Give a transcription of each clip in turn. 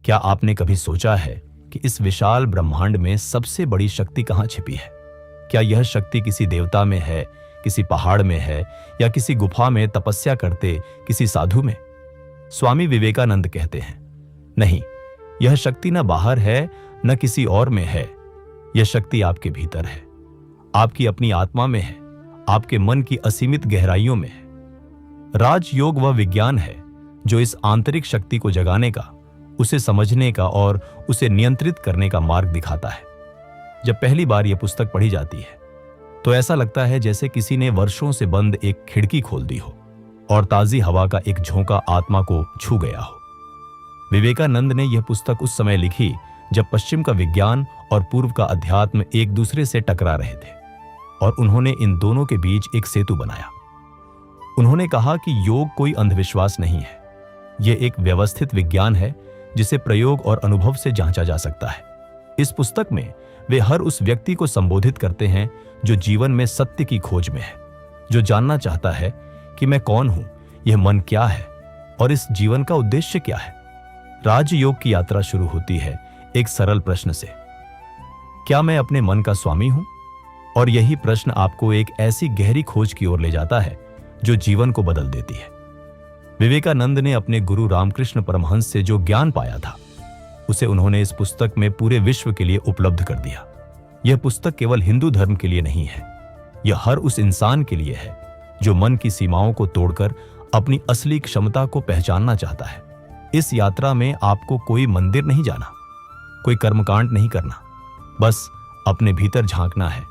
क्या आपने कभी सोचा है कि इस विशाल ब्रह्मांड में सबसे बड़ी शक्ति कहाँ छिपी है? क्या यह शक्ति किसी देवता में है, किसी पहाड़ में है, या किसी गुफा में तपस्या करते किसी साधु में? स्वामी विवेकानंद कहते हैं, नहीं, यह शक्ति न बाहर है न किसी और में है। यह शक्ति आपके भीतर है, आपकी अपनी आत्मा में है, आपके मन की असीमित गहराइयों में है। राजयोग वह विज्ञान है जो इस आंतरिक शक्ति को जगाने का, उसे समझने का और उसे नियंत्रित करने का मार्ग दिखाता है। जब पहली बार यह पुस्तक पढ़ी जाती है तो ऐसा लगता है जैसे किसी ने वर्षों से बंद एक खिड़की खोल दी हो और ताजी हवा का एक झोंका आत्मा को छू गया हो। विवेकानंद ने यह पुस्तक उस समय लिखी जब पश्चिम का विज्ञान और पूर्व का अध्यात्म एक दूसरे से टकरा रहे थे, और उन्होंने इन दोनों के बीच एक सेतु बनाया। उन्होंने कहा कि योग कोई अंधविश्वास नहीं है, यह एक व्यवस्थित विज्ञान है जिसे प्रयोग और अनुभव से जांचा जा सकता है। इस पुस्तक में वे हर उस व्यक्ति को संबोधित करते हैं जो जीवन में सत्य की खोज में है, जो जानना चाहता है कि मैं कौन हूं, यह मन क्या है और इस जीवन का उद्देश्य क्या है। राजयोग की यात्रा शुरू होती है एक सरल प्रश्न से, क्या मैं अपने मन का स्वामी हूं? और यही प्रश्न आपको एक ऐसी गहरी खोज की ओर ले जाता है जो जीवन को बदल देती है। विवेकानंद ने अपने गुरु रामकृष्ण परमहंस से जो ज्ञान पाया था, उसे उन्होंने इस पुस्तक में पूरे विश्व के लिए उपलब्ध कर दिया। यह पुस्तक केवल हिंदू धर्म के लिए नहीं है, यह हर उस इंसान के लिए है जो मन की सीमाओं को तोड़कर अपनी असली क्षमता को पहचानना चाहता है। इस यात्रा में आपको कोई मंदिर नहीं जाना, कोई कर्मकांड नहीं करना, बस अपने भीतर झांकना है,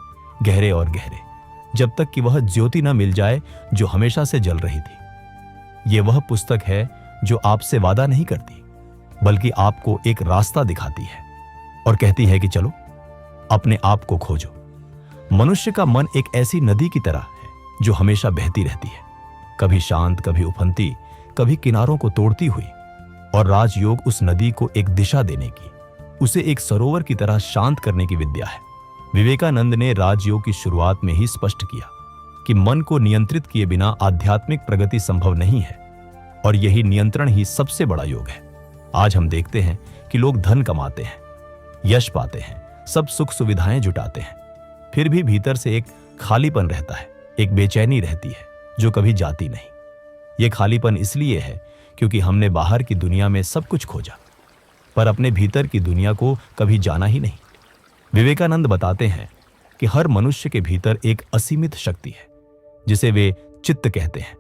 गहरे और गहरे, जब तक कि वह ज्योति न मिल जाए जो हमेशा से जल रही थी। यह वह पुस्तक है जो आपसे वादा नहीं करती, बल्कि आपको एक रास्ता दिखाती है और कहती है कि चलो अपने आप को खोजो। मनुष्य का मन एक ऐसी नदी की तरह है जो हमेशा बहती रहती है, कभी शांत, कभी उफनती, कभी किनारों को तोड़ती हुई। और राजयोग उस नदी को एक दिशा देने की, उसे एक सरोवर की तरह शांत करने की विद्या है। विवेकानंद ने राजयोग की शुरुआत में ही स्पष्ट किया कि मन को नियंत्रित किए बिना आध्यात्मिक प्रगति संभव नहीं है, और यही नियंत्रण ही सबसे बड़ा योग है। आज हम देखते हैं कि लोग धन कमाते हैं, यश पाते हैं, सब सुख सुविधाएं जुटाते हैं, फिर भी भीतर से एक खालीपन रहता है, एक बेचैनी रहती है जो कभी जाती नहीं। यह खालीपन इसलिए है क्योंकि हमने बाहर की दुनिया में सब कुछ खोजा, पर अपने भीतर की दुनिया को कभी जाना ही नहीं। विवेकानंद बताते हैं कि हर मनुष्य के भीतर एक असीमित शक्ति है जिसे वे चित्त कहते हैं।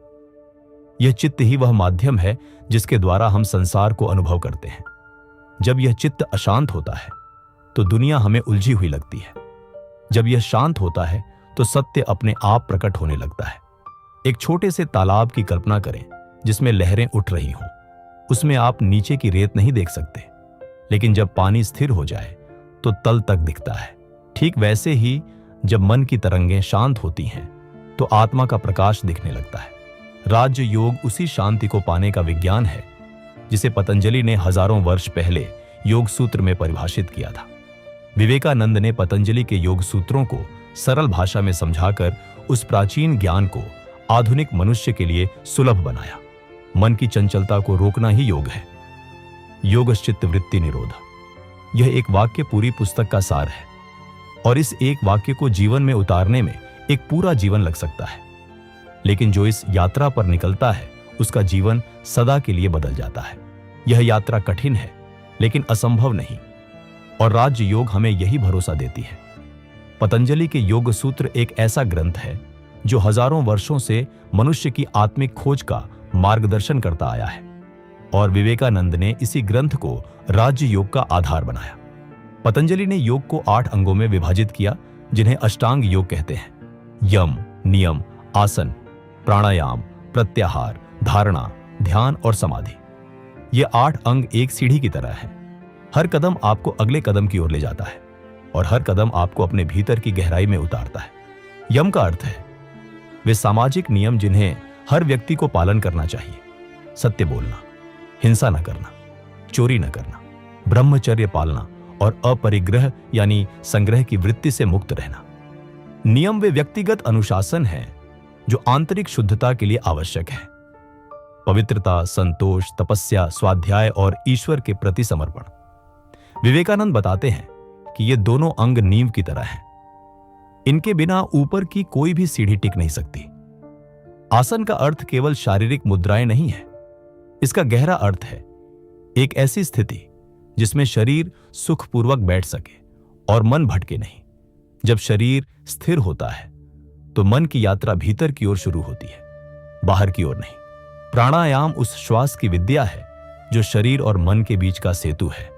यह चित्त ही वह माध्यम है जिसके द्वारा हम संसार को अनुभव करते हैं। जब यह चित्त अशांत होता है तो दुनिया हमें उलझी हुई लगती है। जब यह शांत होता है तो सत्य अपने आप प्रकट होने लगता है। एक छोटे से तालाब की कल्पना करें जिसमें लहरें उठ रही हों। उसमें आप नीचे की रेत नहीं देख सकते, लेकिन जब पानी स्थिर हो जाए तो तल तक दिखता है। ठीक वैसे ही जब मन की तरंगें शांत होती हैं तो आत्मा का प्रकाश दिखने लगता है। राज योग उसी शांति को पाने का विज्ञान है जिसे पतंजलि ने हजारों वर्ष पहले योग सूत्र में परिभाषित किया था। विवेकानंद ने पतंजलि के योग सूत्रों को सरल भाषा में समझाकर उस प्राचीन ज्ञान को आधुनिक मनुष्य के लिए सुलभ बनाया। मन की चंचलता को रोकना ही योग है। योगश्चित्त वृत्ति निरोध, यह एक वाक्य पूरी पुस्तक का सार है, और इस एक वाक्य को जीवन में उतारने में एक पूरा जीवन लग सकता है। लेकिन जो इस यात्रा पर निकलता है उसका जीवन सदा के लिए बदल जाता है। यह यात्रा कठिन है लेकिन असंभव नहीं, और राज योग हमें यही भरोसा देती है। पतंजलि के योग सूत्र एक ऐसा ग्रंथ है जो हजारों वर्षों से मनुष्य की आत्मिक खोज का मार्गदर्शन करता आया है, और विवेकानंद ने इसी ग्रंथ को राज योग का आधार बनाया। पतंजलि ने योग को 8 अंगों में विभाजित किया जिन्हें अष्टांग योग कहते हैं। यम, नियम, आसन, प्राणायाम, प्रत्याहार, धारणा, ध्यान और समाधि। ये 8 अंग एक सीढ़ी की तरह है। हर कदम आपको अगले कदम की ओर ले जाता है, और हर कदम आपको अपने भीतर की गहराई में उतारता है। यम का अर्थ है वे सामाजिक नियम जिन्हें हर व्यक्ति को पालन करना चाहिए। सत्य बोलना, हिंसा न करना, चोरी न करना, ब्रह्मचर्य पालना और अपरिग्रह यानी संग्रह की वृत्ति से मुक्त रहना। नियम वे व्यक्तिगत अनुशासन है जो आंतरिक शुद्धता के लिए आवश्यक है। पवित्रता, संतोष, तपस्या, स्वाध्याय और ईश्वर के प्रति समर्पण। विवेकानंद बताते हैं कि ये दोनों अंग नींव की तरह हैं। इनके बिना ऊपर की कोई भी सीढ़ी टिक नहीं सकती। आसन का अर्थ केवल शारीरिक मुद्राएं नहीं है। इसका गहरा अर्थ है एक ऐसी स्थिति जिसमें शरीर सुखपूर्वक बैठ सके और मन भटके नहीं। जब शरीर स्थिर होता है तो मन की यात्रा भीतर की ओर शुरू होती है, बाहर की ओर नहीं। प्राणायाम उस श्वास की विद्या है जो शरीर और मन के बीच का सेतु है।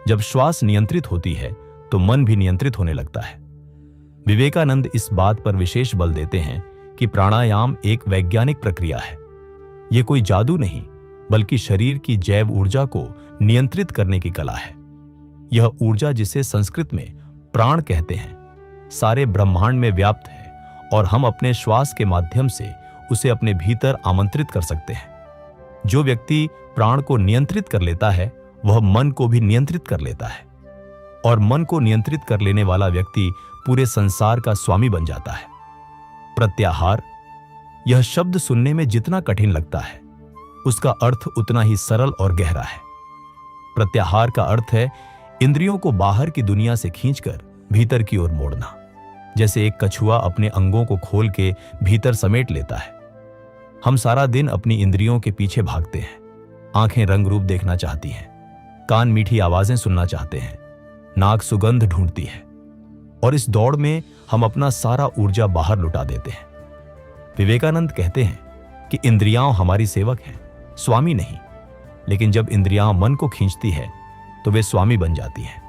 जब श्वास नियंत्रित होती है तो मन भी नियंत्रित होने लगता है। विवेकानंद इस बात पर विशेष बल देते हैं कि प्राणायाम एक वैज्ञानिक प्रक्रिया है। यह कोई जादू नहीं, बल्कि शरीर की जैव ऊर्जा को नियंत्रित करने की कला है। यह ऊर्जा, जिसे संस्कृत में प्राण कहते हैं, सारे ब्रह्मांड में व्याप्त है और हम अपने श्वास के माध्यम से उसे अपने भीतर आमंत्रित कर सकते हैं। जो व्यक्ति प्राण को नियंत्रित कर लेता है वह मन को भी नियंत्रित कर लेता है, और मन को नियंत्रित कर लेने वाला व्यक्ति पूरे संसार का स्वामी बन जाता है। प्रत्याहार, यह शब्द सुनने में जितना कठिन लगता है उसका अर्थ उतना ही सरल और गहरा है। प्रत्याहार का अर्थ है इंद्रियों को बाहर की दुनिया से खींचकर भीतर की ओर मोड़ना। जैसे एक कछुआ अपने अंगों को खोल के भीतर समेट लेता है। हम सारा दिन अपनी इंद्रियों के पीछे भागते हैं। आंखें रंग रूप देखना चाहती हैं, कान मीठी आवाजें सुनना चाहते हैं, नाक सुगंध ढूंढती है, और इस दौड़ में हम अपना सारा ऊर्जा बाहर लुटा देते हैं। विवेकानंद कहते हैं कि इंद्रियां हमारी सेवक हैं, स्वामी नहीं। लेकिन जब इंद्रियां मन को खींचती है तो वे स्वामी बन जाती हैं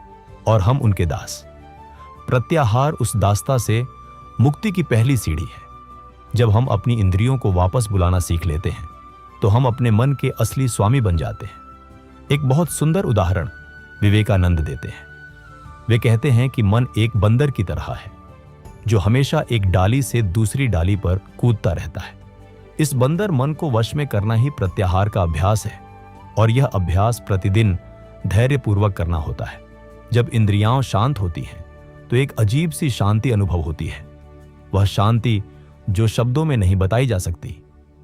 और हम उनके दास। प्रत्याहार उस दासता से मुक्ति की पहली सीढ़ी है। जब हम अपनी इंद्रियों को वापस बुलाना सीख लेते हैं तो हम अपने मन के असली स्वामी बन जाते हैं। एक बहुत सुंदर उदाहरण विवेकानंद देते हैं। वे कहते हैं कि मन एक बंदर की तरह है जो हमेशा एक डाली से दूसरी डाली पर कूदता रहता है। इस बंदर मन को वश में करना ही प्रत्याहार का अभ्यास है, और यह अभ्यास प्रतिदिन धैर्यपूर्वक करना होता है। जब इंद्रियां शांत होती हैं तो एक अजीब सी शांति अनुभव होती है। वह शांति जो शब्दों में नहीं बताई जा सकती,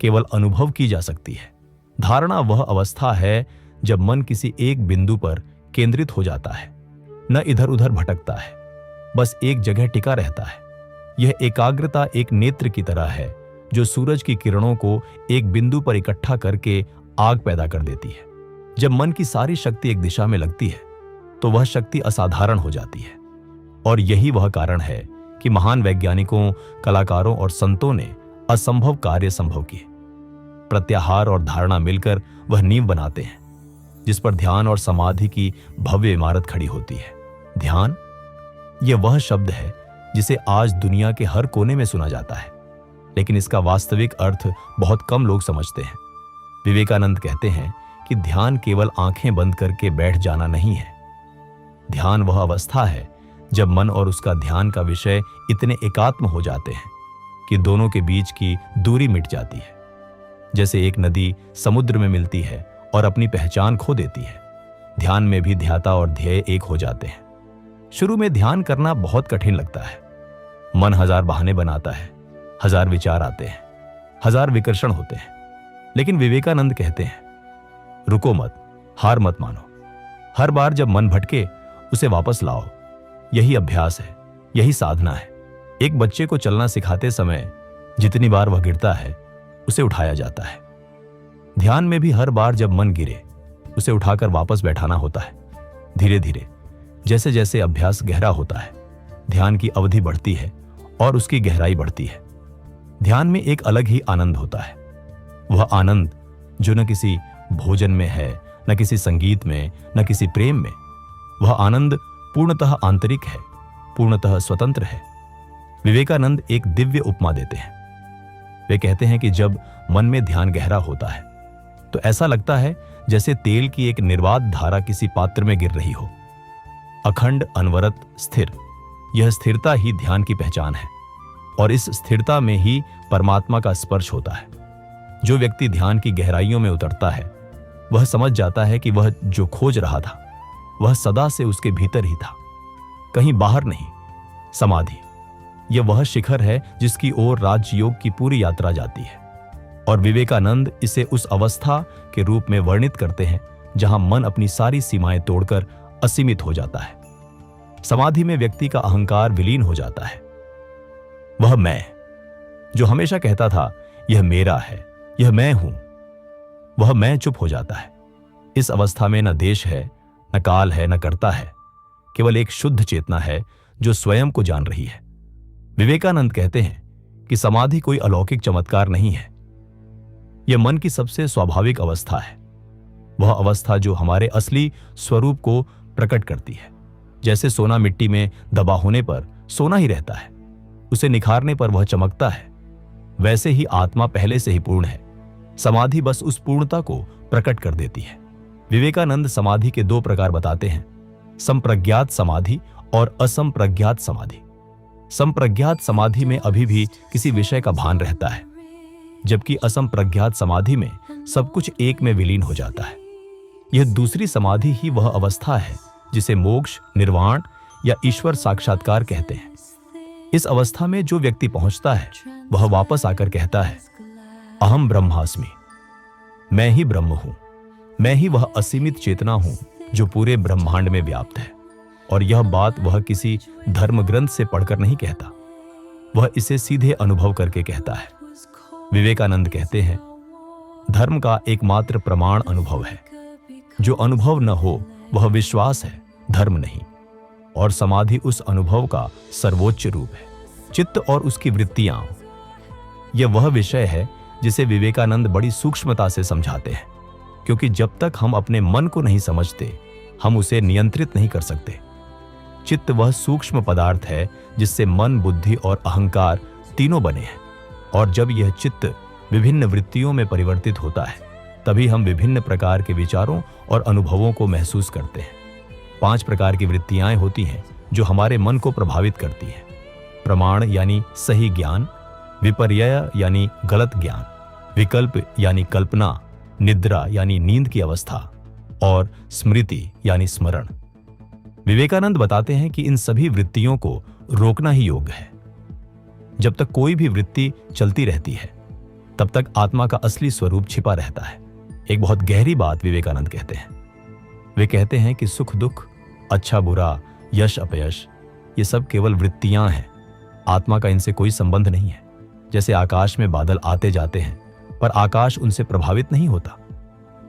केवल अनुभव की जा सकती है। धारणा वह अवस्था है जब मन किसी एक बिंदु पर केंद्रित हो जाता है, न इधर उधर भटकता है, बस एक जगह टिका रहता है। यह एकाग्रता एक नेत्र की तरह है जो सूरज की किरणों को एक बिंदु पर इकट्ठा करके आग पैदा कर देती है। जब मन की सारी शक्ति एक दिशा में लगती है तो वह शक्ति असाधारण हो जाती है, और यही वह कारण है कि महान वैज्ञानिकों, कलाकारों और संतों ने असंभव कार्य संभव किए। प्रत्याहार और धारणा मिलकर वह नींव बनाते हैं जिस पर ध्यान और समाधि की भव्य इमारत खड़ी होती है। ध्यान, यह वह शब्द है जिसे आज दुनिया के हर कोने में सुना जाता है, लेकिन इसका वास्तविक अर्थ बहुत कम लोग समझते हैं। विवेकानंद कहते हैं कि ध्यान केवल आंखें बंद करके बैठ जाना नहीं है। ध्यान वह अवस्था है जब मन और उसका ध्यान का विषय इतने एकात्म हो जाते हैं कि दोनों के बीच की दूरी मिट जाती है। जैसे एक नदी समुद्र में मिलती है और अपनी पहचान खो देती है, ध्यान में भी ध्याता और ध्येय एक हो जाते हैं। शुरू में ध्यान करना बहुत कठिन लगता है। मन हजार बहाने बनाता है, हजार विचार आते हैं, हजार विकर्षण होते हैं। लेकिन विवेकानंद कहते हैं, रुको मत, हार मत मानो। हर बार जब मन भटके उसे वापस लाओ। यही अभ्यास है, यही साधना है। एक बच्चे को चलना सिखाते समय जितनी बार वह गिरता है उसे उठाया जाता है। ध्यान में भी हर बार जब मन गिरे उसे उठाकर वापस बैठाना होता है। धीरे धीरे जैसे जैसे अभ्यास गहरा होता है, ध्यान की अवधि बढ़ती है और उसकी गहराई बढ़ती है। ध्यान में एक अलग ही आनंद होता है। वह आनंद जो न किसी भोजन में है, न किसी संगीत में, न किसी प्रेम में। वह आनंद पूर्णतः आंतरिक है, पूर्णतः स्वतंत्र है। विवेकानंद एक दिव्य उपमा देते हैं। वे कहते हैं कि जब मन में ध्यान गहरा होता है तो ऐसा लगता है जैसे तेल की एक निर्वात धारा किसी पात्र में गिर रही हो, अखंड, अनवरत, स्थिर। यह स्थिरता ही ध्यान की पहचान है, और इस स्थिरता में ही परमात्मा का स्पर्श होता है। जो व्यक्ति ध्यान की गहराइयों में उतरता है वह समझ जाता है कि वह जो खोज रहा था वह सदा से उसके भीतर ही था, कहीं बाहर नहीं। समाधि, यह वह शिखर है जिसकी ओर राजयोग की पूरी यात्रा जाती है, और विवेकानंद इसे उस अवस्था के रूप में वर्णित करते हैं जहां मन अपनी सारी सीमाएं तोड़कर असीमित हो जाता है। समाधि में व्यक्ति का अहंकार विलीन हो जाता है। वह मैं, जो हमेशा कहता था यह मेरा है, यह मैं हूं, वह मैं चुप हो जाता है। इस अवस्था में न देश है, न काल है, न कर्ता है, केवल एक शुद्ध चेतना है जो स्वयं को जान रही है। विवेकानंद कहते हैं कि समाधि कोई अलौकिक चमत्कार नहीं है, यह मन की सबसे स्वाभाविक अवस्था है। वह अवस्था जो हमारे असली स्वरूप को प्रकट करती है। जैसे सोना मिट्टी में दबा होने पर सोना ही रहता है, उसे निखारने पर वह चमकता है, वैसे ही आत्मा पहले से ही पूर्ण है। समाधि बस उस पूर्णता को प्रकट कर देती है। विवेकानंद समाधि के दो प्रकार बताते हैं, संप्रज्ञात समाधि और असंप्रज्ञात समाधि। संप्रज्ञात समाधि में अभी भी किसी विषय का भान रहता है, जबकि असंप्रज्ञात समाधि में सब कुछ एक में विलीन हो जाता है। यह दूसरी समाधि ही वह अवस्था है जिसे मोक्ष, निर्वाण या ईश्वर साक्षात्कार कहते हैं। इस अवस्था में जो व्यक्ति पहुंचता है वह वापस आकर कहता है, अहम ब्रह्मास्मि, मैं ही ब्रह्म हूं, मैं ही वह असीमित चेतना हूं जो पूरे ब्रह्मांड में व्याप्त है। और यह बात वह किसी धर्म ग्रंथ से पढ़कर नहीं कहता, वह इसे सीधे अनुभव करके कहता है। विवेकानंद कहते हैं, धर्म का एकमात्र प्रमाण अनुभव है। जो अनुभव न हो वह विश्वास है, धर्म नहीं। और समाधि उस अनुभव का सर्वोच्च रूप है। चित्त और उसकी वृत्तियां, यह वह विषय है जिसे विवेकानंद बड़ी सूक्ष्मता से समझाते हैं, क्योंकि जब तक हम अपने मन को नहीं समझते हम उसे नियंत्रित नहीं कर सकते। चित्त वह सूक्ष्म पदार्थ है जिससे मन, बुद्धि और अहंकार तीनों बने हैं। और जब यह चित्त विभिन्न वृत्तियों में परिवर्तित होता है तभी हम विभिन्न प्रकार के विचारों और अनुभवों को महसूस करते हैं। 5 प्रकार की वृत्तियां होती हैं जो हमारे मन को प्रभावित करती हैं। प्रमाण यानी सही ज्ञान, विपर्यय यानी गलत ज्ञान, विकल्प यानी कल्पना, निद्रा यानी नींद की अवस्था और स्मृति यानी स्मरण। विवेकानंद बताते हैं कि इन सभी वृत्तियों को रोकना ही योग्य है। जब तक कोई भी वृत्ति चलती रहती है तब तक आत्मा का असली स्वरूप छिपा रहता है। एक बहुत गहरी बात विवेकानंद कहते हैं। वे कहते हैं कि सुख दुख, अच्छा बुरा, यश अपयश, ये सब केवल वृत्तियां हैं, आत्मा का इनसे कोई संबंध नहीं है। जैसे आकाश में बादल आते जाते हैं पर आकाश उनसे प्रभावित नहीं होता,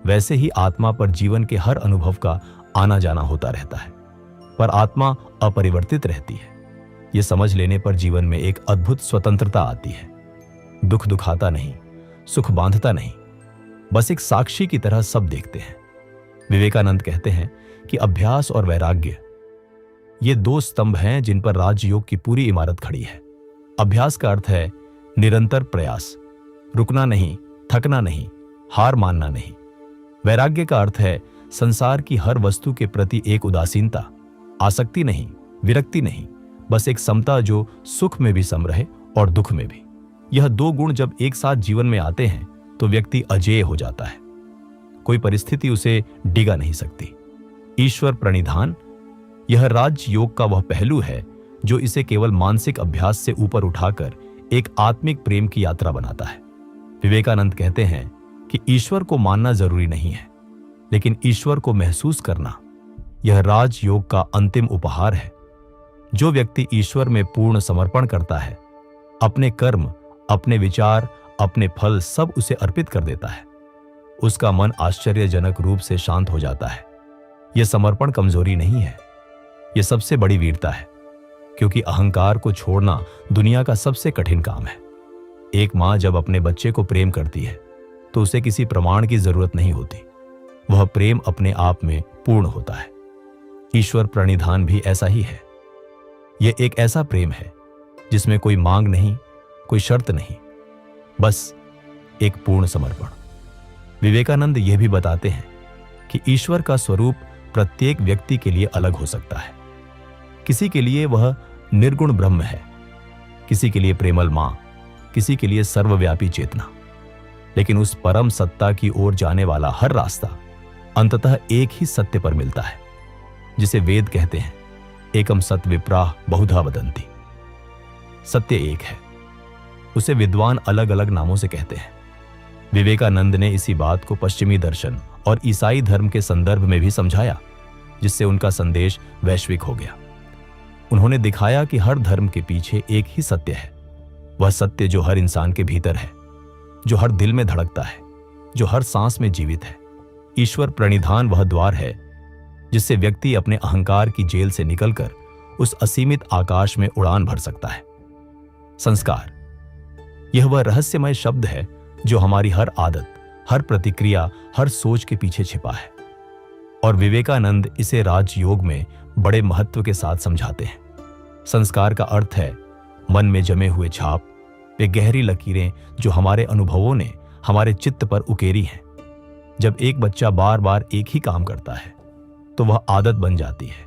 वैसे ही आत्मा पर जीवन के हर अनुभव का आना जाना होता रहता है, पर आत्मा अपरिवर्तित रहती है। ये समझ लेने पर जीवन में एक अद्भुत स्वतंत्रता आती है। दुख दुखाता नहीं, सुख बांधता नहीं, बस एक साक्षी की तरह सब देखते हैं। विवेकानंद कहते हैं कि अभ्यास और वैराग्य ये 2 स्तंभ हैं जिन पर राजयोग की पूरी इमारत खड़ी है। अभ्यास का अर्थ है निरंतर प्रयास, रुकना नहीं, थकना नहीं, हार मानना नहीं। वैराग्य का अर्थ है संसार की हर वस्तु के प्रति एक उदासीनता, आसक्ति नहीं, विरक्ति नहीं, बस एक समता जो सुख में भी सम रहे और दुख में भी। यह 2 गुण जब एक साथ जीवन में आते हैं तो व्यक्ति अजेय हो जाता है। कोई परिस्थिति उसे डिगा नहीं सकती। ईश्वर प्रणिधान, यह राजयोग का वह पहलू है जो इसे केवल मानसिक अभ्यास से ऊपर उठाकर एक आत्मिक प्रेम की यात्रा बनाता है। विवेकानंद कहते हैं कि ईश्वर को मानना जरूरी नहीं है, लेकिन ईश्वर को महसूस करना यह राजयोग का अंतिम उपहार है। जो व्यक्ति ईश्वर में पूर्ण समर्पण करता है, अपने कर्म, अपने विचार, अपने फल सब उसे अर्पित कर देता है, उसका मन आश्चर्यजनक रूप से शांत हो जाता है। यह समर्पण कमजोरी नहीं है, यह सबसे बड़ी वीरता है, क्योंकि अहंकार को छोड़ना दुनिया का सबसे कठिन काम है। एक मां जब अपने बच्चे को प्रेम करती है तो उसे किसी प्रमाण की जरूरत नहीं होती, वह प्रेम अपने आप में पूर्ण होता है। ईश्वर प्रणिधान भी ऐसा ही है। यह एक ऐसा प्रेम है जिसमें कोई मांग नहीं, कोई शर्त नहीं, बस एक पूर्ण समर्पण। विवेकानंद यह भी बताते हैं कि ईश्वर का स्वरूप प्रत्येक व्यक्ति के लिए अलग हो सकता है। किसी के लिए वह निर्गुण ब्रह्म है, किसी के लिए प्रेमल मां, किसी के लिए सर्वव्यापी चेतना। लेकिन उस परम सत्ता की ओर जाने वाला हर रास्ता अंततः एक ही सत्य पर मिलता है, जिसे वेद कहते हैं एकम सत विप्राह बहुधा वदन्ति। सत्य एक है, उसे विद्वान अलग अलग नामों से कहते हैं। विवेकानंद ने इसी बात को पश्चिमी दर्शन और ईसाई धर्म के संदर्भ में भी समझाया, जिससे उनका संदेश वैश्विक हो गया। उन्होंने दिखाया कि हर धर्म के पीछे एक ही सत्य है, वह सत्य जो हर इंसान के भीतर है, जो हर दिल में धड़कता है, जो हर सांस में जीवित है। ईश्वर प्रणिधान वह द्वार है जिससे व्यक्ति अपने अहंकार की जेल से निकलकर उस असीमित आकाश में उड़ान भर सकता है। संस्कार, यह वह रहस्यमय शब्द है जो हमारी हर आदत, हर प्रतिक्रिया, हर सोच के पीछे छिपा है। और विवेकानंद इसे राजयोग में बड़े महत्व के साथ समझाते हैं। संस्कार का अर्थ है मन में जमे हुए छाप, वे गहरी लकीरें जो हमारे अनुभवों ने हमारे चित्त पर उकेरी हैं। जब एक बच्चा बार बार एक ही काम करता है तो वह आदत बन जाती है।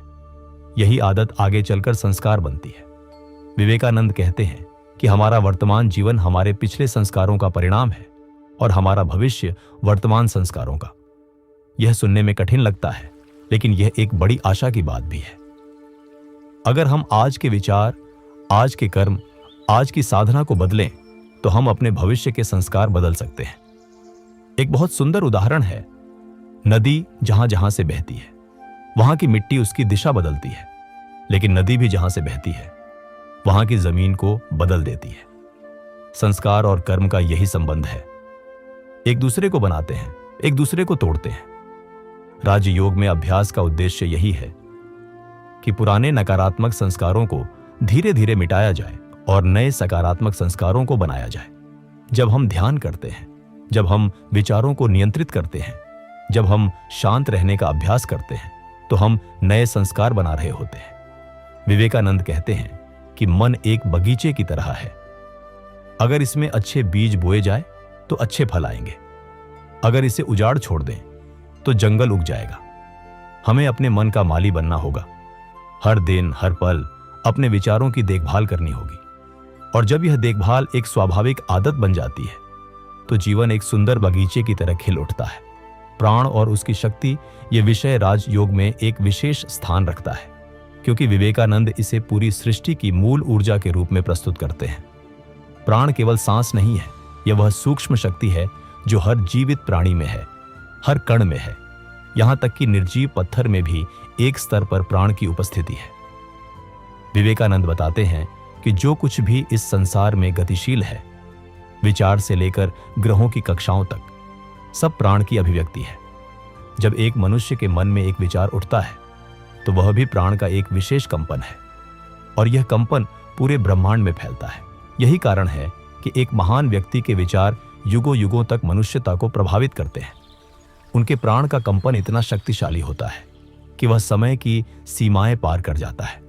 यही आदत आगे चलकर संस्कार बनती है। विवेकानंद कहते हैं कि हमारा वर्तमान जीवन हमारे पिछले संस्कारों का परिणाम है और हमारा भविष्य वर्तमान संस्कारों का। यह सुनने में कठिन लगता है, लेकिन यह एक बड़ी आशा की बात भी है। अगर हम आज के विचार, आज के कर्म, आज की साधना को बदलें तो हम अपने भविष्य के संस्कार बदल सकते हैं। एक बहुत सुंदर उदाहरण है, नदी जहां जहां से बहती है वहां की मिट्टी उसकी दिशा बदलती है, लेकिन नदी भी जहां से बहती है वहां की जमीन को बदल देती है। संस्कार और कर्म का यही संबंध है, एक दूसरे को बनाते हैं, एक दूसरे को तोड़ते हैं। राजयोग में अभ्यास का उद्देश्य यही है कि पुराने नकारात्मक संस्कारों को धीरे धीरे मिटाया जाए और नए सकारात्मक संस्कारों को बनाया जाए। जब हम ध्यान करते हैं, जब हम विचारों को नियंत्रित करते हैं, जब हम शांत रहने का अभ्यास करते हैं, तो हम नए संस्कार बना रहे होते हैं। विवेकानंद कहते हैं कि मन एक बगीचे की तरह है। अगर इसमें अच्छे बीज बोए जाए तो अच्छे फल आएंगे। अगर इसे उजाड़ छोड़ दें तो जंगल उग जाएगा। हमें अपने मन का माली बनना होगा। हर दिन, हर पल अपने विचारों की देखभाल करनी होगी। और जब यह देखभाल एक स्वाभाविक आदत बन जाती है तो जीवन एक सुंदर बगीचे की तरह खिल उठता है। प्राण और उसकी शक्ति, ये विषय राजयोग में एक विशेष स्थान रखता है, क्योंकि विवेकानंद इसे पूरी सृष्टि की मूल ऊर्जा के रूप में प्रस्तुत करते हैं। प्राण केवल सांस नहीं है, यह वह सूक्ष्म शक्ति है जो हर जीवित प्राणी में है, हर कण में है। यहां तक कि निर्जीव पत्थर में भी एक स्तर पर प्राण की उपस्थिति है। विवेकानंद बताते हैं कि जो कुछ भी इस संसार में गतिशील है, विचार से लेकर ग्रहों की कक्षाओं तक, सब प्राण की अभिव्यक्ति है। जब एक मनुष्य के मन में एक विचार उठता है तो वह भी प्राण का एक विशेष कंपन है, और यह कंपन पूरे ब्रह्मांड में फैलता है। यही कारण है कि एक महान व्यक्ति के विचार युगों युगों तक मनुष्यता को प्रभावित करते हैं। उनके प्राण का कंपन इतना शक्तिशाली होता है कि वह समय की सीमाएं पार कर जाता है।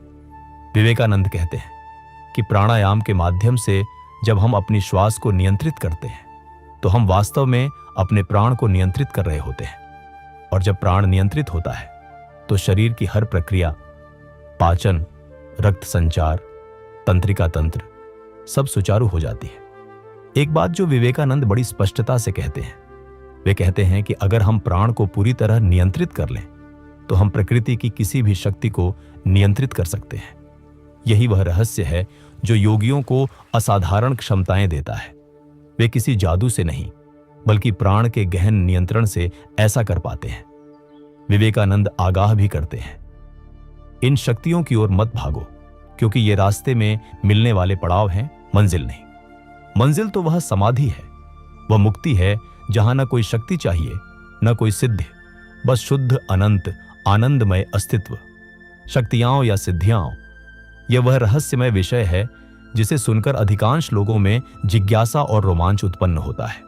विवेकानंद कहते हैं कि प्राणायाम के माध्यम से जब हम अपनी श्वास को नियंत्रित करते हैं तो हम वास्तव में अपने प्राण को नियंत्रित कर रहे होते हैं। और जब प्राण नियंत्रित होता है तो शरीर की हर प्रक्रिया, पाचन, रक्त संचार, तंत्रिका तंत्र, सब सुचारू हो जाती है। एक बात जो विवेकानंद बड़ी स्पष्टता से कहते हैं, वे कहते हैं कि अगर हम प्राण को पूरी तरह नियंत्रित कर लें तो हम प्रकृति की किसी भी शक्ति को नियंत्रित कर सकते हैं। यही वह रहस्य है जो योगियों को असाधारण क्षमताएं देता है। वे किसी जादू से नहीं, बल्कि प्राण के गहन नियंत्रण से ऐसा कर पाते हैं। विवेकानंद आगाह भी करते हैं, इन शक्तियों की ओर मत भागो, क्योंकि ये रास्ते में मिलने वाले पड़ाव हैं, मंजिल नहीं। मंजिल तो वह समाधि है, वह मुक्ति है जहां न कोई शक्ति चाहिए, न कोई सिद्धि, बस शुद्ध अनंत आनंदमय अस्तित्व। शक्तियां या सिद्धियां, यह वह रहस्यमय विषय है जिसे सुनकर अधिकांश लोगों में जिज्ञासा और रोमांच उत्पन्न होता है।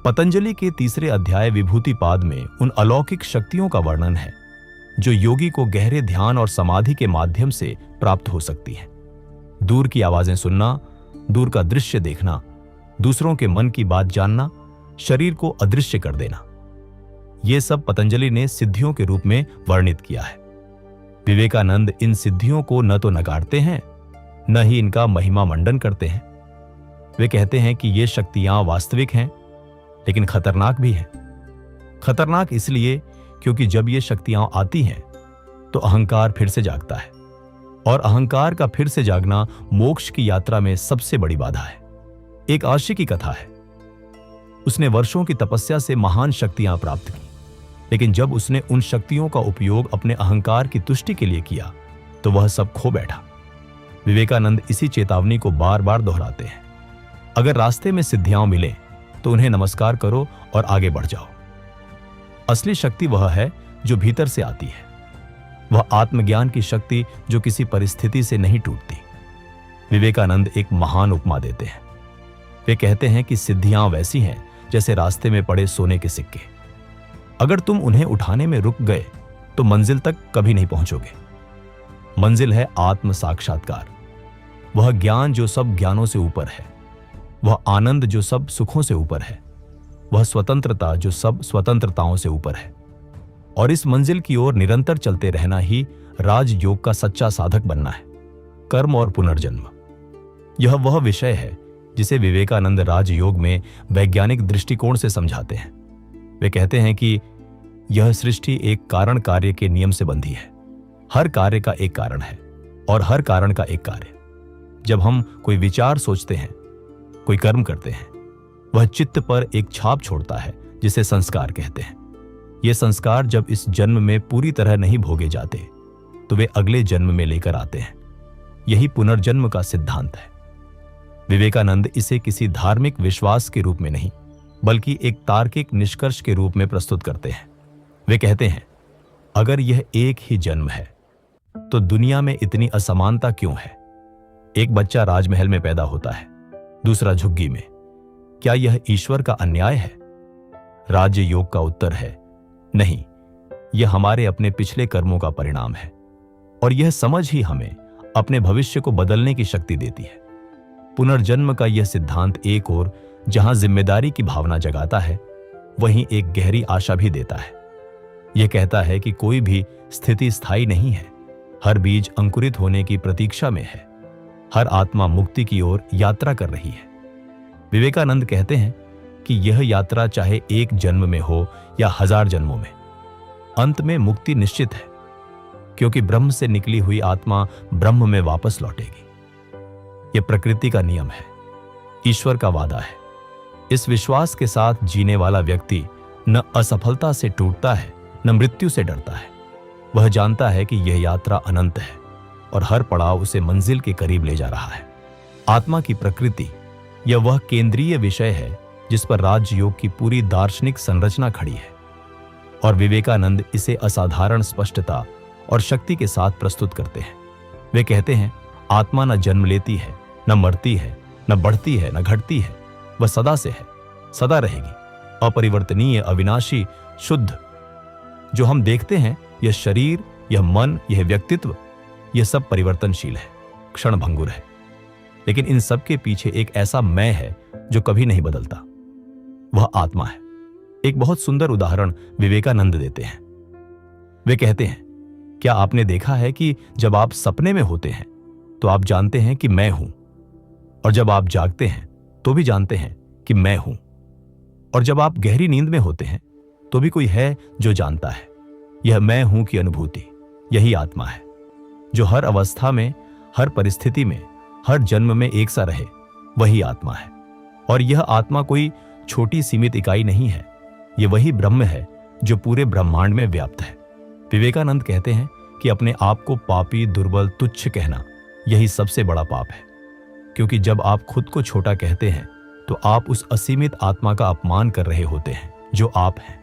पतंजलि के 3 अध्याय विभूतिपाद में उन अलौकिक शक्तियों का वर्णन है जो योगी को गहरे ध्यान और समाधि के माध्यम से प्राप्त हो सकती है। दूर की आवाजें सुनना, दूर का दृश्य देखना, दूसरों के मन की बात जानना, शरीर को अदृश्य कर देना, ये सब पतंजलि ने सिद्धियों के रूप में वर्णित किया है। विवेकानंद इन सिद्धियों को न तो नकारते हैं, न ही इनका महिमा मंडन करते हैं। वे कहते हैं कि ये शक्तियां वास्तविक हैं, लेकिन खतरनाक भी हैं। खतरनाक इसलिए क्योंकि जब ये शक्तियां आती हैं तो अहंकार फिर से जागता है, और अहंकार का फिर से जागना मोक्ष की यात्रा में सबसे बड़ी बाधा है। एक आशिकी कथा है। उसने वर्षों की तपस्या से महान शक्तियां प्राप्त की, लेकिन जब उसने उन शक्तियों का उपयोग अपने अहंकार की तुष्टि के लिए किया तो वह सब खो बैठा। विवेकानंद इसी चेतावनी को बार बार दोहराते हैं। अगर रास्ते में सिद्धियां मिले तो उन्हें नमस्कार करो और आगे बढ़ जाओ। असली शक्ति वह है जो भीतर से आती है, वह आत्मज्ञान की शक्ति जो किसी परिस्थिति से नहीं टूटती। विवेकानंद एक महान उपमा देते हैं। वे कहते हैं कि सिद्धियां वैसी हैं जैसे रास्ते में पड़े सोने के सिक्के। अगर तुम उन्हें उठाने में रुक गए तो मंजिल तक कभी नहीं पहुंचोगे। मंजिल है आत्म साक्षात्कार, वह ज्ञान जो सब ज्ञानों से ऊपर है, वह आनंद जो सब सुखों से ऊपर है, वह स्वतंत्रता जो सब स्वतंत्रताओं से ऊपर है। और इस मंजिल की ओर निरंतर चलते रहना ही राजयोग का सच्चा साधक बनना है। कर्म और पुनर्जन्म, यह वह विषय है जिसे विवेकानंद राजयोग में वैज्ञानिक दृष्टिकोण से समझाते हैं। वे कहते हैं कि यह सृष्टि एक कारण कार्य के नियम से बंधी है। हर कार्य का एक कारण है और हर कारण का एक कार्य। जब हम कोई विचार सोचते हैं, कोई कर्म करते हैं, वह चित्त पर एक छाप छोड़ता है जिसे संस्कार कहते हैं। ये संस्कार जब इस जन्म में पूरी तरह नहीं भोगे जाते तो वे अगले जन्म में लेकर आते हैं। यही पुनर्जन्म का सिद्धांत है। विवेकानंद इसे किसी धार्मिक विश्वास के रूप में नहीं बल्कि एक तार्किक निष्कर्ष के रूप में प्रस्तुत करते हैं। वे कहते हैं, अगर यह एक ही जन्म है तो दुनिया में इतनी असमानता क्यों है? एक बच्चा राजमहल में पैदा होता है, दूसरा झुग्गी में। क्या यह ईश्वर का अन्याय है? राज्य योग का उत्तर है नहीं, यह हमारे अपने पिछले कर्मों का परिणाम है और यह समझ ही हमें अपने भविष्य को बदलने की शक्ति देती है। पुनर्जन्म का यह सिद्धांत एक ओर जहां जिम्मेदारी की भावना जगाता है, वहीं एक गहरी आशा भी देता है। यह कहता है कि कोई भी स्थिति स्थायी नहीं है, हर बीज अंकुरित होने की प्रतीक्षा में है, हर आत्मा मुक्ति की ओर यात्रा कर रही है। विवेकानंद कहते हैं कि यह यात्रा चाहे एक जन्म में हो या 1000 जन्मों में, अंत में मुक्ति निश्चित है, क्योंकि ब्रह्म से निकली हुई आत्मा ब्रह्म में वापस लौटेगी। यह प्रकृति का नियम है, ईश्वर का वादा है। इस विश्वास के साथ जीने वाला व्यक्ति न असफलता से टूटता है, न मृत्यु से डरता है। वह जानता है कि यह यात्रा अनंत है और हर पड़ाव उसे मंजिल के करीब ले जा रहा है। आत्मा की प्रकृति, यह वह केंद्रीय विषय है जिस पर राजयोग की पूरी दार्शनिक संरचना खड़ी है और विवेकानंद इसे असाधारण स्पष्टता और शक्ति के साथ प्रस्तुत करते हैं। वे कहते हैं, आत्मा न जन्म लेती है, न मरती है, न बढ़ती है, न घटती है, वह सदा से है, सदा रहेगी, अपरिवर्तनीय, अविनाशी, शुद्ध। जो हम देखते हैं, यह शरीर, यह मन, यह व्यक्तित्व, यह सब परिवर्तनशील है, क्षणभंगुर है, लेकिन इन सब के पीछे एक ऐसा मैं है जो कभी नहीं बदलता, वह आत्मा है। एक बहुत सुंदर उदाहरण विवेकानंद देते हैं। वे कहते हैं, क्या आपने देखा है कि जब आप सपने में होते हैं तो आप जानते हैं कि मैं हूं, और जब आप जागते हैं तो भी जानते हैं कि मैं हूं, और जब आप गहरी नींद में होते हैं तो भी कोई है जो जानता है। यह मैं हूं की अनुभूति, यही आत्मा है जो हर अवस्था में, हर परिस्थिति में, हर जन्म में एक सा रहे, वही आत्मा है। और यह आत्मा कोई छोटी सीमित इकाई नहीं है, यह वही ब्रह्म है जो पूरे ब्रह्मांड में व्याप्त है। विवेकानंद कहते हैं कि अपने आप को पापी, दुर्बल, तुच्छ कहना यही सबसे बड़ा पाप है, क्योंकि जब आप खुद को छोटा कहते हैं तो आप उस असीमित आत्मा का अपमान कर रहे होते हैं जो आप हैं।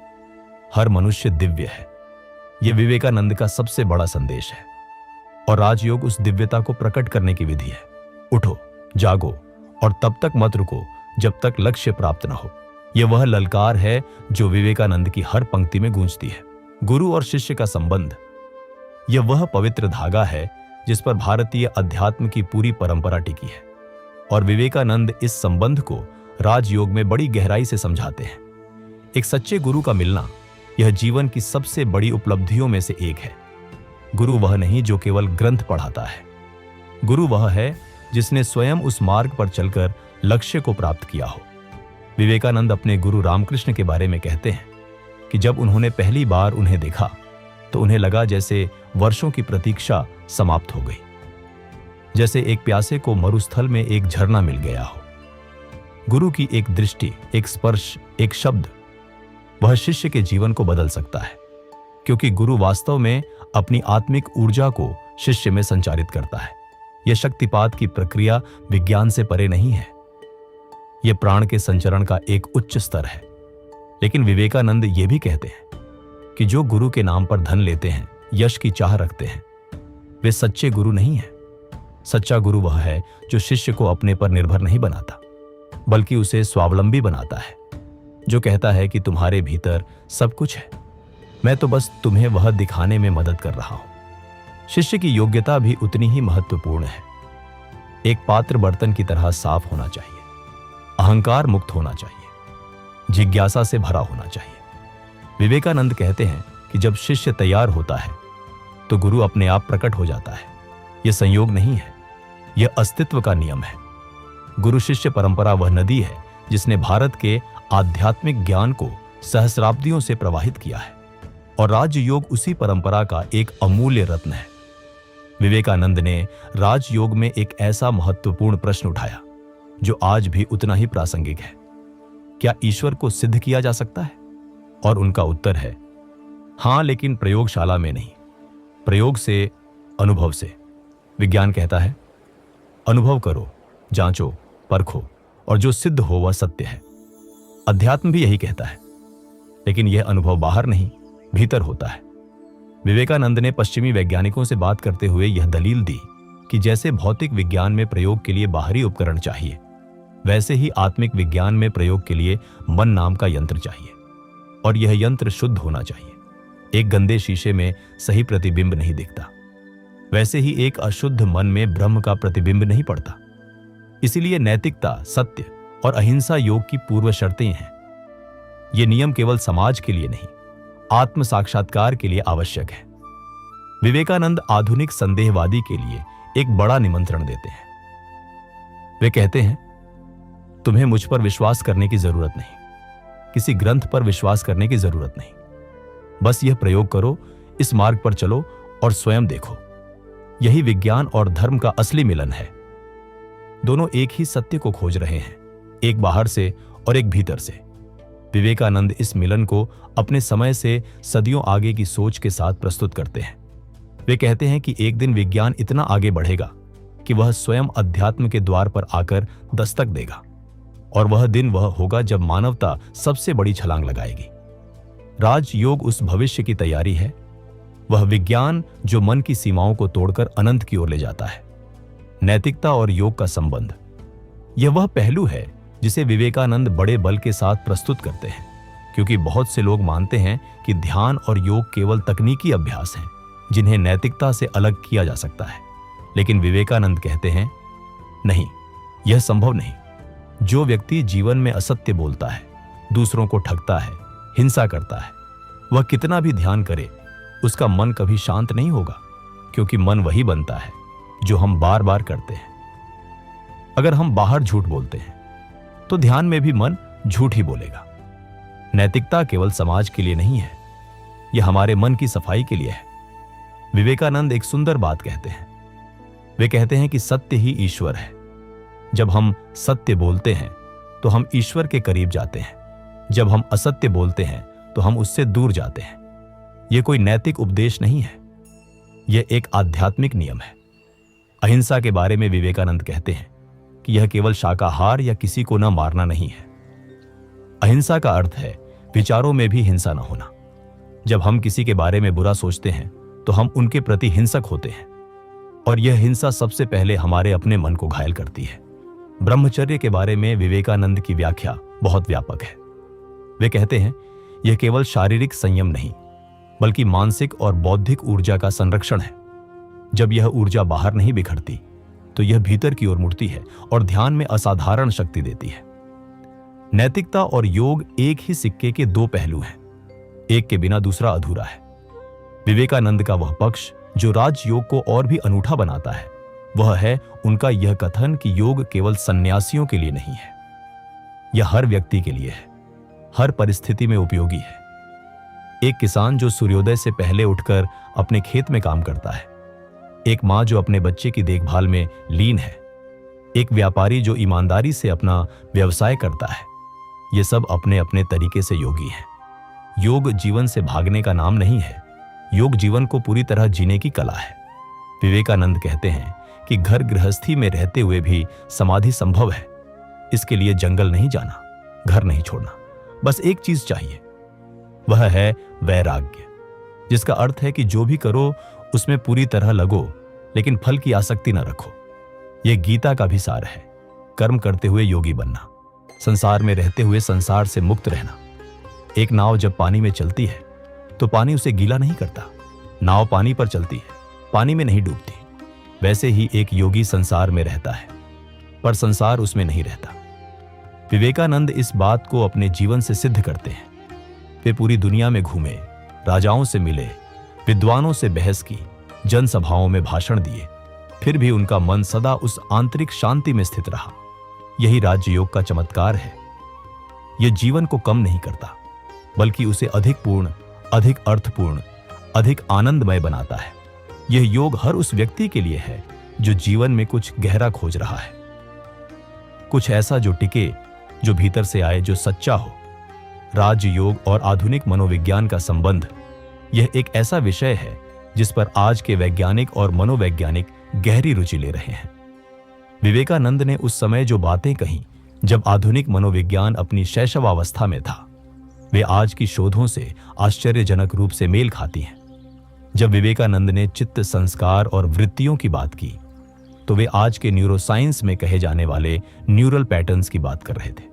हर मनुष्य दिव्य है, यह विवेकानंद का सबसे बड़ा संदेश है और राजयोग उस दिव्यता को प्रकट करने की विधि है। उठो, जागो और तब तक मत रुको जब तक लक्ष्य प्राप्त न हो। यह वह ललकार है जो विवेकानंद की हर पंक्ति में गूंजती है। गुरु और शिष्य का संबंध, यह वह पवित्र धागा है जिस पर भारतीय अध्यात्म की पूरी परंपरा टिकी है और विवेकानंद इस संबंध को राजयोग में बड़ी गहराई से समझाते हैं। एक सच्चे गुरु का मिलना यह जीवन की सबसे बड़ी उपलब्धियों में से एक है। गुरु वह नहीं जो केवल ग्रंथ पढ़ाता है, गुरु वह है जिसने स्वयं उस मार्ग पर चलकर लक्ष्य को प्राप्त किया हो। विवेकानंद अपने गुरु रामकृष्ण के बारे में कहते हैं कि जब उन्होंने पहली बार उन्हें देखा तो उन्हें लगा जैसे वर्षों की प्रतीक्षा समाप्त हो गई, जैसे एक प्यासे को मरुस्थल में एक झरना मिल गया हो। गुरु की एक दृष्टि, एक स्पर्श, एक शब्द वह शिष्य के जीवन को बदल सकता है, क्योंकि गुरु वास्तव में अपनी आत्मिक ऊर्जा को शिष्य में संचारित करता है। यह शक्तिपात की प्रक्रिया विज्ञान से परे नहीं है, यह प्राण के संचरण का एक उच्च स्तर है। लेकिन विवेकानंद ये भी कहते हैं कि जो गुरु के नाम पर धन लेते हैं, यश की चाह रखते हैं, वे सच्चे गुरु नहीं हैं। सच्चा गुरु वह है जो शिष्य को अपने पर निर्भर नहीं बनाता, बल्कि उसे स्वावलंबी बनाता है, जो कहता है कि तुम्हारे भीतर सब कुछ है, मैं तो बस तुम्हें वह दिखाने में मदद कर रहा हूं। शिष्य की योग्यता भी उतनी ही महत्वपूर्ण है। एक पात्र बर्तन की तरह साफ होना चाहिए, अहंकार मुक्त होना चाहिए, जिज्ञासा से भरा होना चाहिए। विवेकानंद कहते हैं कि जब शिष्य तैयार होता है तो गुरु अपने आप प्रकट हो जाता है। यह संयोग नहीं है, यह अस्तित्व का नियम है। गुरु शिष्य परंपरा वह नदी है जिसने भारत के आध्यात्मिक ज्ञान को सहस्राब्दियों से प्रवाहित किया है, और राजयोग उसी परंपरा का एक अमूल्य रत्न है। विवेकानंद ने राजयोग में एक ऐसा महत्वपूर्ण प्रश्न उठाया जो आज भी उतना ही प्रासंगिक है। क्या ईश्वर को सिद्ध किया जा सकता है? और उनका उत्तर है हां, लेकिन प्रयोगशाला में नहीं, प्रयोग से, अनुभव से। विज्ञान कहता है अनुभव करो, जांचो, परखो, और जो सिद्ध हो वह सत्य है। अध्यात्म भी यही कहता है, लेकिन यह अनुभव बाहर नहीं, भीतर होता है। विवेकानंद ने पश्चिमी वैज्ञानिकों से बात करते हुए यह दलील दी कि जैसे भौतिक विज्ञान में प्रयोग के लिए बाहरी उपकरण चाहिए, वैसे ही आत्मिक विज्ञान में प्रयोग के लिए मन नाम का यंत्र चाहिए, और यह यंत्र शुद्ध होना चाहिए। एक गंदे शीशे में सही प्रतिबिंब नहीं दिखता, वैसे ही एक अशुद्ध मन में ब्रह्म का प्रतिबिंब नहीं पड़ता। इसीलिए नैतिकता, सत्य और अहिंसा योग की पूर्व शर्तें हैं। ये नियम केवल समाज के लिए नहीं, आत्म साक्षात्कार के लिए आवश्यक है। विवेकानंद आधुनिक संदेहवादी के लिए एक बड़ा निमंत्रण देते हैं। वे कहते हैं तुम्हें मुझ पर विश्वास करने की जरूरत नहीं, किसी ग्रंथ पर विश्वास करने की जरूरत नहीं, बस यह प्रयोग करो, इस मार्ग पर चलो और स्वयं देखो। यही विज्ञान और धर्म का असली मिलन है। दोनों एक ही सत्य को खोज रहे हैं, एक बाहर से और एक भीतर से। विवेकानंद इस मिलन को अपने समय से सदियों आगे की सोच के साथ प्रस्तुत करते हैं। वे कहते हैं कि एक दिन विज्ञान इतना आगे बढ़ेगा कि वह स्वयं अध्यात्म के द्वार पर आकर दस्तक देगा, और वह दिन वह होगा जब मानवता सबसे बड़ी छलांग लगाएगी। राजयोग उस भविष्य की तैयारी है, वह विज्ञान जो मन की सीमाओं को तोड़कर अनंत की ओर ले जाता है। नैतिकता और योग का संबंध, यह वह पहलू है जिसे विवेकानंद बड़े बल के साथ प्रस्तुत करते हैं, क्योंकि बहुत से लोग मानते हैं कि ध्यान और योग केवल तकनीकी अभ्यास हैं जिन्हें नैतिकता से अलग किया जा सकता है। लेकिन विवेकानंद कहते हैं नहीं, यह संभव नहीं। जो व्यक्ति जीवन में असत्य बोलता है, दूसरों को ठगता है, हिंसा करता है, वह कितना भी ध्यान करे उसका मन कभी शांत नहीं होगा, क्योंकि मन वही बनता है जो हम बार बार करते हैं। अगर हम बाहर झूठ बोलते हैं तो ध्यान में भी मन झूठ ही बोलेगा। नैतिकता केवल समाज के लिए नहीं है, यह हमारे मन की सफाई के लिए है। विवेकानंद एक सुंदर बात कहते हैं। वे कहते हैं कि सत्य ही ईश्वर है। जब हम सत्य बोलते हैं तो हम ईश्वर के करीब जाते हैं, जब हम असत्य बोलते हैं तो हम उससे दूर जाते हैं। यह कोई नैतिक उपदेश नहीं है, यह एक आध्यात्मिक नियम है। अहिंसा के बारे में विवेकानंद कहते हैं कि यह केवल शाकाहार या किसी को न मारना नहीं है। अहिंसा का अर्थ है विचारों में भी हिंसा न होना। जब हम किसी के बारे में बुरा सोचते हैं तो हम उनके प्रति हिंसक होते हैं, और यह हिंसा सबसे पहले हमारे अपने मन को घायल करती है। ब्रह्मचर्य के बारे में विवेकानंद की व्याख्या बहुत व्यापक है। वे कहते हैं यह केवल शारीरिक संयम नहीं, बल्कि मानसिक और बौद्धिक ऊर्जा का संरक्षण है। जब यह ऊर्जा बाहर नहीं बिखरती तो यह भीतर की ओर मुड़ती है और ध्यान में असाधारण शक्ति देती है। नैतिकता और योग एक ही सिक्के के दो पहलू हैं, एक के बिना दूसरा अधूरा है। विवेकानंद का वह पक्ष जो राजयोग को और भी अनूठा बनाता है, वह है उनका यह कथन कि योग केवल सन्यासियों के लिए नहीं है, यह हर व्यक्ति के लिए है, हर परिस्थिति में उपयोगी है। एक किसान जो सूर्योदय से पहले उठकर अपने खेत में काम करता है, एक माँ जो अपने बच्चे की देखभाल में लीन है, एक व्यापारी जो ईमानदारी से अपना व्यवसाय करता है। ये सब अपने अपने तरीके से योगी हैं। योग जीवन से भागने का नाम नहीं है। योग जीवन को पूरी तरह जीने की कला है। विवेकानंद कहते हैं कि घर गृहस्थी में रहते हुए भी समाधि संभव है। इसके लिए जंगल नहीं जाना, घर नहीं छोड़ना, बस एक चीज चाहिए, वह है वैराग्य, जिसका अर्थ है कि जो भी करो उसमें पूरी तरह लगो, लेकिन फल की आसक्ति न रखो। यह गीता का भी सार है। कर्म करते हुए योगी बनना, संसार में रहते हुए संसार से मुक्त रहना। एक नाव जब पानी में चलती है तो पानी उसे गीला नहीं करता। नाव पानी पर चलती है, पानी में नहीं डूबती। वैसे ही एक योगी संसार में रहता है, पर संसार उसमें नहीं रहता। विवेकानंद इस बात को अपने जीवन से सिद्ध करते हैं। वे पूरी दुनिया में घूमे, राजाओं से मिले, विद्वानों से बहस की, जनसभाओं में भाषण दिए, फिर भी उनका मन सदा उस आंतरिक शांति में स्थित रहा। यही राजयोग का चमत्कार है। यह जीवन को कम नहीं करता, बल्कि उसे अधिक पूर्ण, अधिक अर्थपूर्ण, अधिक आनंदमय बनाता है। यह योग हर उस व्यक्ति के लिए है जो जीवन में कुछ गहरा खोज रहा है, कुछ ऐसा जो टिके, जो भीतर से आए, जो सच्चा हो। राजयोग और आधुनिक मनोविज्ञान का संबंध, यह एक ऐसा विषय है जिस पर आज के वैज्ञानिक और मनोवैज्ञानिक गहरी रुचि ले रहे हैं। विवेकानंद ने उस समय जो बातें कहीं जब आधुनिक मनोविज्ञान अपनी शैशवावस्था में था, वे आज की शोधों से आश्चर्यजनक रूप से मेल खाती हैं। जब विवेकानंद ने चित्त, संस्कार और वृत्तियों की बात की, तो वे आज के न्यूरोसाइंस में कहे जाने वाले न्यूरल पैटर्न्स की बात कर रहे थे।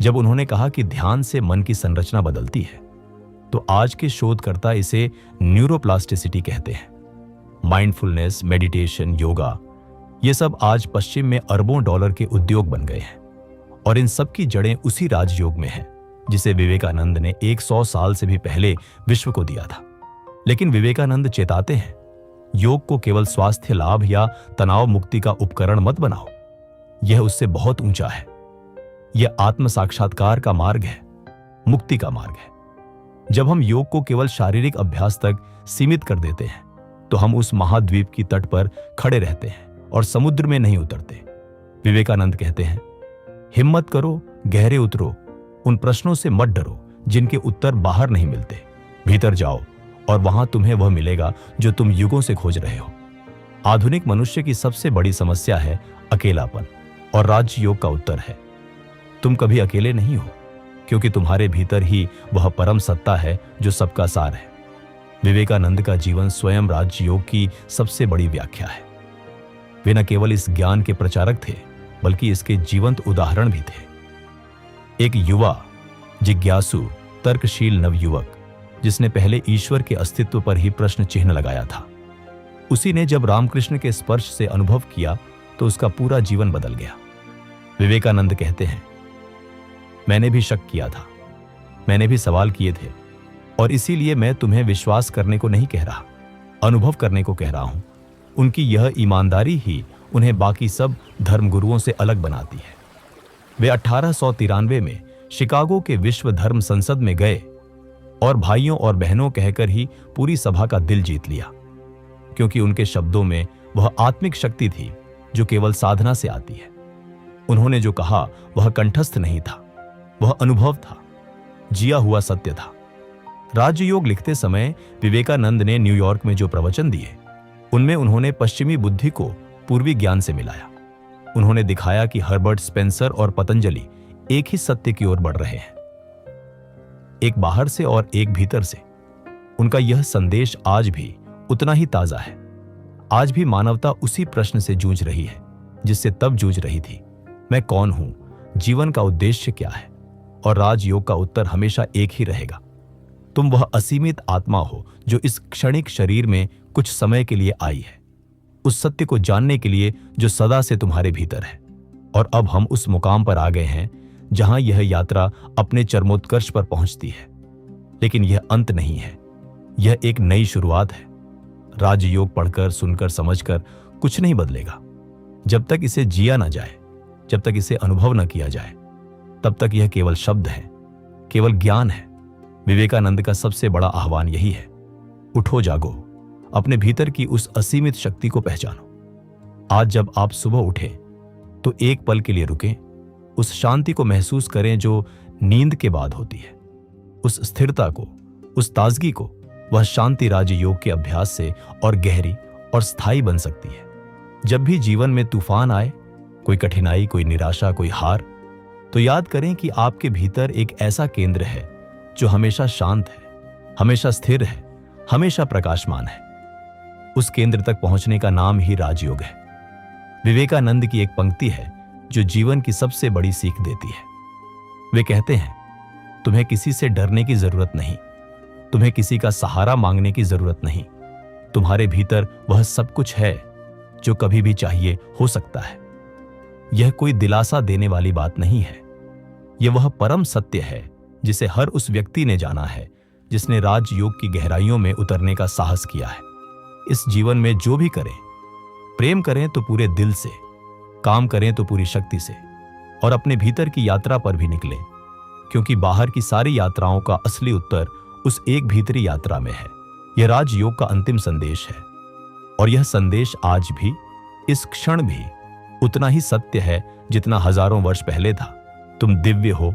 जब उन्होंने कहा कि ध्यान से मन की संरचना बदलती है, तो आज के शोधकर्ता इसे न्यूरोप्लास्टिसिटी कहते हैं। माइंडफुलनेस, मेडिटेशन, योगा, ये सब आज पश्चिम में अरबों डॉलर के उद्योग बन गए हैं, और इन सब की जड़ें उसी राजयोग में हैं जिसे विवेकानंद ने 100 साल से भी पहले विश्व को दिया था। लेकिन विवेकानंद चेताते हैं, योग को केवल स्वास्थ्य लाभ या तनाव मुक्ति का उपकरण मत बनाओ। यह उससे बहुत ऊंचा है। यह आत्म साक्षात्कार का मार्ग है, मुक्ति का मार्ग है। जब हम योग को केवल शारीरिक अभ्यास तक सीमित कर देते हैं, तो हम उस महाद्वीप की तट पर खड़े रहते हैं और समुद्र में नहीं उतरते। विवेकानंद कहते हैं, हिम्मत करो, गहरे उतरो, उन प्रश्नों से मत डरो जिनके उत्तर बाहर नहीं मिलते। भीतर जाओ और वहां तुम्हें वह मिलेगा जो तुम युगों से खोज रहे हो। आधुनिक मनुष्य की सबसे बड़ी समस्या है अकेलापन, और राजयोग का उत्तर है, तुम कभी अकेले नहीं हो, क्योंकि तुम्हारे भीतर ही वह परम सत्ता है जो सबका सार है। विवेकानंद का जीवन स्वयं राजयोग की सबसे बड़ी व्याख्या है। वे न केवल इस ज्ञान के प्रचारक थे, बल्कि इसके जीवंत उदाहरण भी थे। एक युवा, जिज्ञासु, तर्कशील नवयुवक, जिसने पहले ईश्वर के अस्तित्व पर ही प्रश्न चिन्ह लगाया था, उसी ने जब रामकृष्ण के स्पर्श से अनुभव किया तो उसका पूरा जीवन बदल गया। विवेकानंद कहते हैं, मैंने भी शक किया था, मैंने भी सवाल किए थे, और इसीलिए मैं तुम्हें विश्वास करने को नहीं कह रहा, अनुभव करने को कह रहा हूं। उनकी यह ईमानदारी ही उन्हें बाकी सब धर्मगुरुओं से अलग बनाती है। वे 1893 में शिकागो के विश्व धर्म संसद में गए और भाइयों और बहनों कहकर ही पूरी सभा का दिल जीत लिया, क्योंकि उनके शब्दों में वह आत्मिक शक्ति थी जो केवल साधना से आती है। उन्होंने जो कहा वह कंठस्थ नहीं था, वह अनुभव था, जिया हुआ सत्य था। राजयोग लिखते समय विवेकानंद ने न्यूयॉर्क में जो प्रवचन दिए, उनमें उन्होंने पश्चिमी बुद्धि को पूर्वी ज्ञान से मिलाया। उन्होंने दिखाया कि हर्बर्ट स्पेंसर और पतंजलि एक ही सत्य की ओर बढ़ रहे हैं, एक बाहर से और एक भीतर से। उनका यह संदेश आज भी उतना ही ताजा है। आज भी मानवता उसी प्रश्न से जूझ रही है जिससे तब जूझ रही थी, मैं कौन हूं, जीवन का उद्देश्य क्या है। और राजयोग का उत्तर हमेशा एक ही रहेगा, तुम वह असीमित आत्मा हो जो इस क्षणिक शरीर में कुछ समय के लिए आई है, उस सत्य को जानने के लिए जो सदा से तुम्हारे भीतर है। और अब हम उस मुकाम पर आ गए हैं जहां यह यात्रा अपने चरमोत्कर्ष पर पहुंचती है। लेकिन यह अंत नहीं है, यह एक नई शुरुआत है। राजयोग पढ़कर, सुनकर, समझकर कुछ नहीं बदलेगा। जब तक इसे जिया ना जाए, जब तक इसे अनुभव न किया जाए, तब तक यह केवल शब्द है, केवल ज्ञान है। विवेकानंद का सबसे बड़ा आह्वान यही है, उठो, जागो, अपने भीतर की उस असीमित शक्ति को पहचानो। आज जब आप सुबह उठे तो एक पल के लिए रुकें, उस शांति को महसूस करें जो नींद के बाद होती है, उस स्थिरता को, उस ताजगी को। वह शांति राजयोग के अभ्यास से और गहरी और स्थायी बन सकती है। जब भी जीवन में तूफान आए, कोई कठिनाई, कोई निराशा, कोई हार, तो याद करें कि आपके भीतर एक ऐसा केंद्र है जो हमेशा शांत है, हमेशा स्थिर है, हमेशा प्रकाशमान है। उस केंद्र तक पहुंचने का नाम ही राजयोग है। विवेकानंद की एक पंक्ति है जो जीवन की सबसे बड़ी सीख देती है। वे कहते हैं, तुम्हें किसी से डरने की जरूरत नहीं, तुम्हें किसी का सहारा मांगने की जरूरत नहीं। तुम्हारे भीतर वह सब कुछ है जो कभी भी चाहिए हो सकता है। यह कोई दिलासा देने वाली बात नहीं है, यह वह परम सत्य है जिसे हर उस व्यक्ति ने जाना है जिसने राजयोग की गहराइयों में उतरने का साहस किया है। इस जीवन में जो भी करें, प्रेम करें तो पूरे दिल से, काम करें तो पूरी शक्ति से, और अपने भीतर की यात्रा पर भी निकलें, क्योंकि बाहर की सारी यात्राओं का असली उत्तर उस एक भीतरी यात्रा में है। यह राजयोग का अंतिम संदेश है, और यह संदेश आज भी, इस क्षण भी उतना ही सत्य है जितना हजारों वर्ष पहले था। तुम दिव्य हो,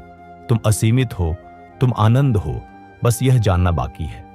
तुम असीमित हो, तुम आनंद हो, बस यह जानना बाकी है।